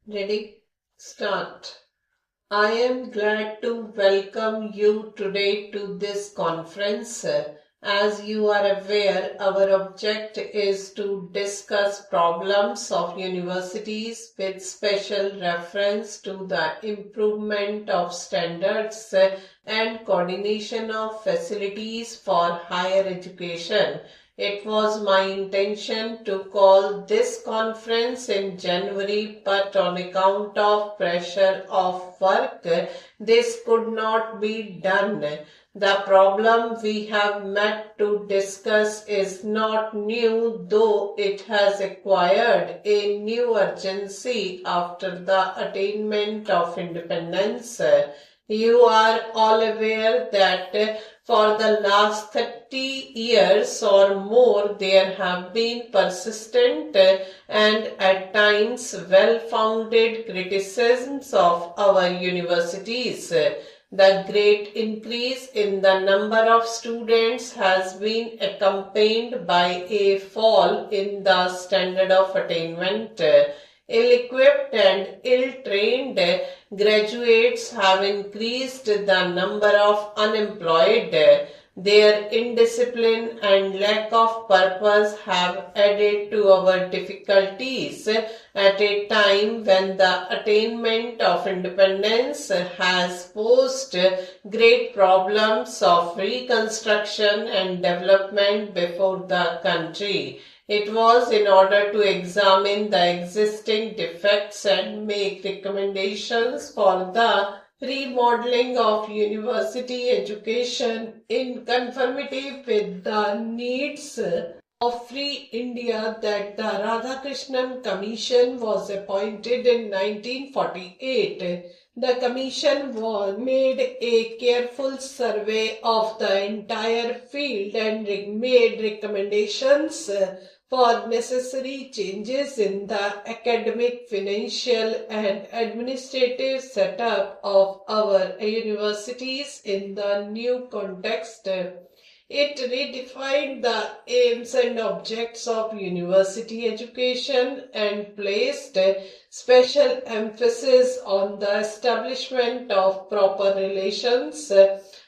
Ready? Start. I am glad to welcome you today to this conference. As you are aware, our object is to discuss problems of universities with special reference to the improvement of standards and coordination of facilities for higher education. It was my intention to call this conference in January, but on account of pressure of work, this could not be done. The problem we have met to discuss is not new, though it has acquired a new urgency after the attainment of independence. You are all aware that for the last 30 years or more, there have been persistent and at times well-founded criticisms of our universities. The great increase in the number of students has been accompanied by a fall in the standard of attainment. Ill-equipped and ill-trained graduates have increased the number of unemployed. Their indiscipline and lack of purpose have added to our difficulties at a time when the attainment of independence has posed great problems of reconstruction and development before the country. It was in order to examine the existing defects and make recommendations for the remodeling of university education in conformity with the needs of free India that the Radhakrishnan Commission was appointed in 1948. The commission made a careful survey of the entire field and made recommendations for necessary changes in the academic, financial and administrative setup of our universities in the new context. It redefined the aims and objects of university education and placed special emphasis on the establishment of proper relations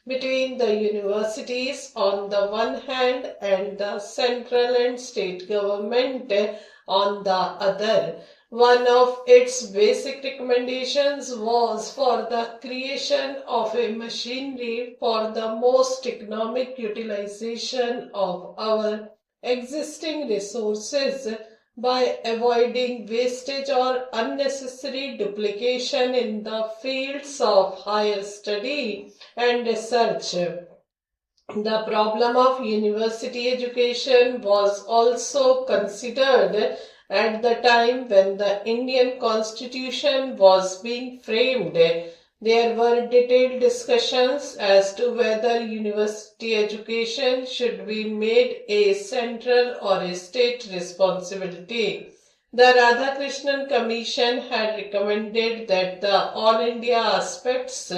between the universities on the one hand and the central and state government on the other. One of its basic recommendations was for the creation of a machinery for the most economic utilization of our existing resources by avoiding wastage or unnecessary duplication in the fields of higher study and research. The problem of university education was also considered at the time when the Indian Constitution was being framed. There were detailed discussions as to whether university education should be made a central or a state responsibility. The Radhakrishnan Commission had recommended that the all India aspects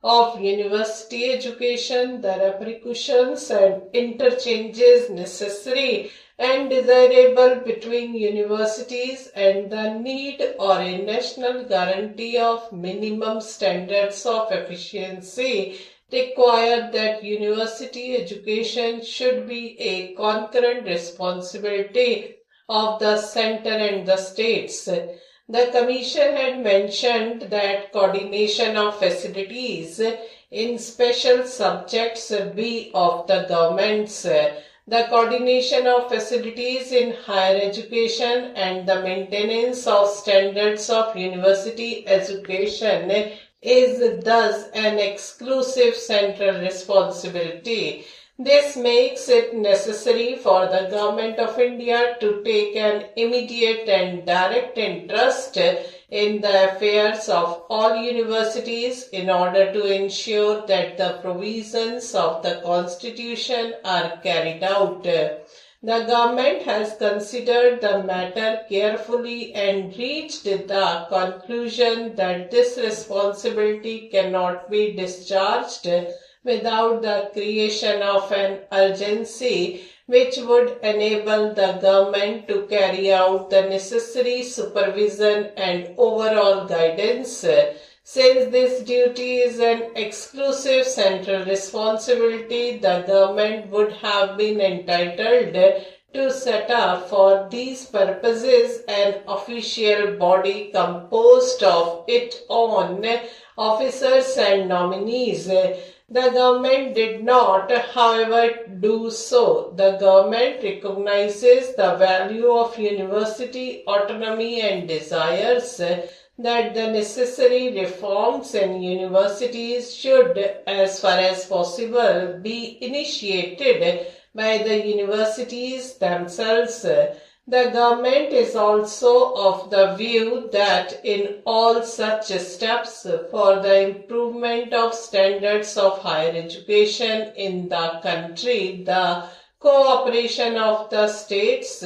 of university education, the repercussions and interchanges necessary and desirable between universities and the need or a national guarantee of minimum standards of efficiency required that university education should be a concurrent responsibility of the center and the states. The Commission had mentioned that coordination of facilities in special subjects be of the governments. The coordination of facilities in higher education and the maintenance of standards of university education is thus an exclusive central responsibility. This makes it necessary for the Government of India to take an immediate and direct interest in the affairs of all universities in order to ensure that the provisions of the Constitution are carried out. The government has considered the matter carefully and reached the conclusion that this responsibility cannot be discharged without the creation of an urgency which would enable the government to carry out the necessary supervision and overall guidance. Since this duty is an exclusive central responsibility, the government would have been entitled to set up for these purposes an official body composed of its own officers and nominees. The government did not, however, do so. The government recognizes the value of university autonomy and desires that the necessary reforms in universities should, as far as possible, be initiated by the universities themselves. The government is also of the view that in all such steps for the improvement of standards of higher education in the country, the cooperation of the states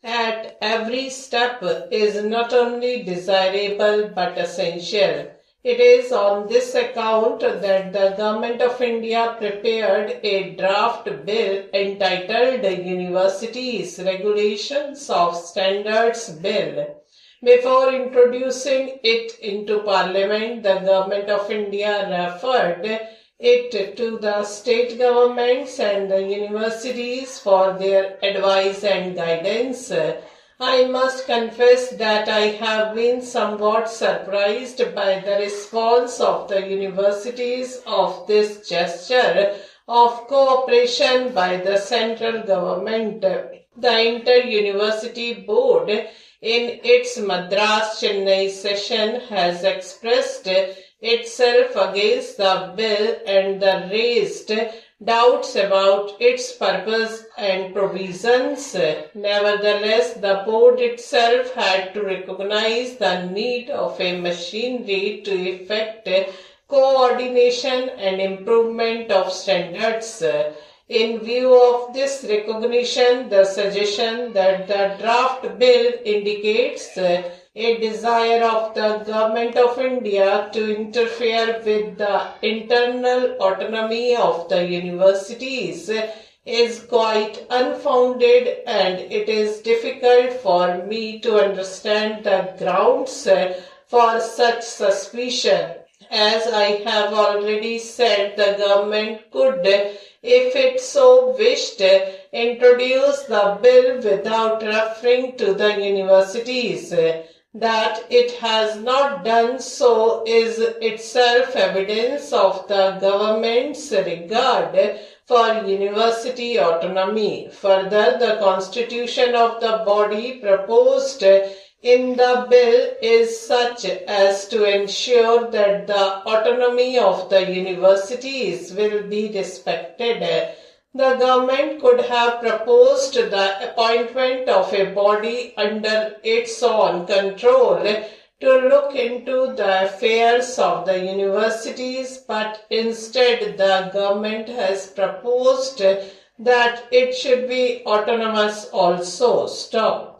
at every step is not only desirable but essential. It is on this account that the Government of India prepared a draft bill entitled Universities Regulations of Standards Bill. Before introducing it into Parliament, the Government of India referred it to the state governments and the universities for their advice and guidance. I must confess that I have been somewhat surprised by the response of the universities of this gesture of cooperation by the central government. The Inter-University Board in its Madras Chennai session has expressed itself against the bill and raised doubts about its purpose and provisions. Nevertheless, the board itself had to recognize the need of a machinery to effect coordination and improvement of standards. In view of this recognition, the suggestion that the draft bill indicates a desire of the Government of India to interfere with the internal autonomy of the universities is quite unfounded, and it is difficult for me to understand the grounds for such suspicion. As I have already said, the government could, if it so wished, introduce the bill without referring to the universities. That it has not done so is itself evidence of the government's regard for university autonomy. Further, the constitution of the body proposed in the bill is such as to ensure that the autonomy of the universities will be respected. The government could have proposed the appointment of a body under its own control to look into the affairs of the universities, but instead the government has proposed that it should be autonomous also. Stop.